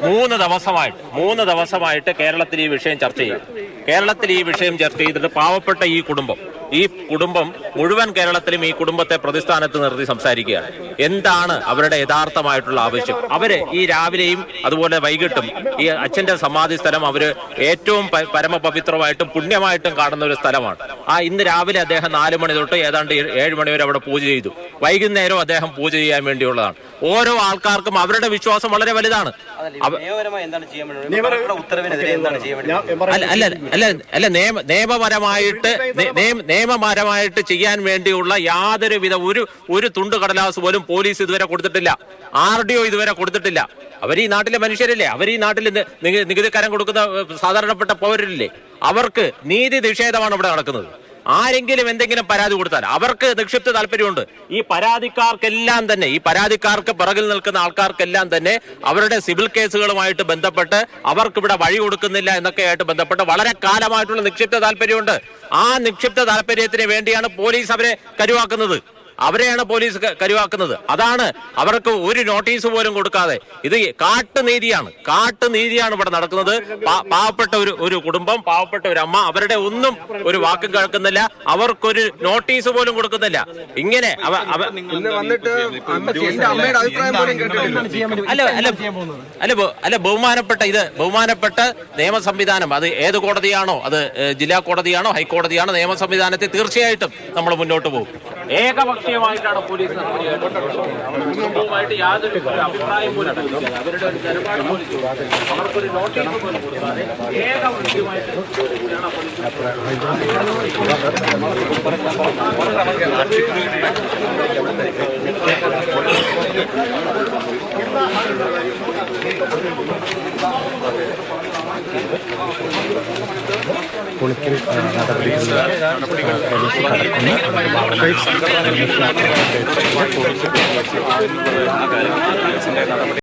മൂന്ന് ദിവസമായിട്ട് കേരളത്തിൽ ഈ വിഷയം ചർച്ച ചെയ്തിട്ട് പാവപ്പെട്ട ഈ കുടുംബം മുഴുവൻ കേരളത്തിലും ഈ കുടുംബത്തെ പ്രതിസ്ഥാനത്ത് നിർത്തി സംസാരിക്കുകയാണ്. എന്താണ് അവരുടെ യഥാർത്ഥമായിട്ടുള്ള ആവശ്യം? അവര് ഈ രാവിലെയും അതുപോലെ വൈകിട്ടും ഈ അച്ഛന്റെ സമാധി സ്ഥലം അവര് ഏറ്റവും പരമപവിത്രമായിട്ടും പുണ്യമായിട്ടും കാണുന്ന ഒരു സ്ഥലമാണ്. ഇന്ന് രാവിലെ അദ്ദേഹം 4 മണി തൊട്ട് ഏതാണ്ട് 7 മണി വരെ അവിടെ പൂജ ചെയ്തു. വൈകുന്നേരം അദ്ദേഹം പൂജ ചെയ്യാൻ വേണ്ടിയുള്ളതാണ്. ഓരോ ആൾക്കാർക്കും അവരുടെ വിശ്വാസം വളരെ വലുതാണ്. നിയമപരമായിട്ട് ചെയ്യാൻ വേണ്ടിയുള്ള യാതൊരുവിധ ഒരു തുണ്ട് കടലാസ് പോലും പോലീസ് ഇതുവരെ കൊടുത്തിട്ടില്ല. RDO ഇതുവരെ കൊടുത്തിട്ടില്ല. അവർ ഈ നാട്ടിലെ മനുഷ്യരല്ലേ, അവർ ഈ നാട്ടിൽ നികുതിക്കരം കൊടുക്കുന്ന സാധാരണപ്പെട്ട പൗരരില്ലേ? അവർക്ക് നീതി നിഷേധമാണ് ഇവിടെ നടക്കുന്നത്. ആരെങ്കിലും എന്തെങ്കിലും പരാതി കൊടുത്താൽ അവർക്ക് നിക്ഷിപ്ത താല്പര്യമുണ്ട്. ഈ പരാതിക്കാർക്ക് പിറകിൽ നിൽക്കുന്ന ആൾക്കാർക്കെല്ലാം തന്നെ അവരുടെ സിവിൽ കേസുകളുമായിട്ട് ബന്ധപ്പെട്ട് അവർക്കിവിടെ വഴി കൊടുക്കുന്നില്ല എന്നൊക്കെയായിട്ട് ബന്ധപ്പെട്ട് വളരെ കാലമായിട്ടുള്ള നിക്ഷിപ്ത താല്പര്യമുണ്ട്. ആ നിക്ഷിപ്ത താല്പര്യത്തിന് വേണ്ടിയാണ് പോലീസ് അവരെ കരുവാക്കുന്നത്. അതാണ് അവർക്ക് ഒരു നോട്ടീസ് പോലും കൊടുക്കാതെ. ഇത് കാട്ടുനീതിയാണ് ഇവിടെ നടക്കുന്നത്. പാവപ്പെട്ട ഒരു കുടുംബം, പാവപ്പെട്ട ഒരു അമ്മ, അവരുടെ ഒന്നും ഒരു വാക്കും കേൾക്കുന്നില്ല, അവർക്കൊരു നോട്ടീസ് പോലും കൊടുക്കുന്നില്ല. ഇങ്ങനെ ബഹുമാനപ്പെട്ട നിയമ സംവിധാനം, അത് ഏത് കോടതിയാണോ, അത് ജില്ലാ കോടതിയാണോ ഹൈക്കോടതിയാണോ, നിയമ സംവിധാനത്തെ തീർച്ചയായിട്ടും നമ്മൾ മുന്നോട്ട് പോകും. ഏകപക്ഷീയമായിട്ടാണ് പോലീസ് യാതൊരു അഭിപ്രായം പോലും അവരുടെ ഒരു നിലപാട് അവർക്കൊരു നോട്ടീസ് പോലും കൊടുക്കാതെ ഏകപക്ഷീയമായിട്ട് പൊളിക്കൽ നടപടികൾ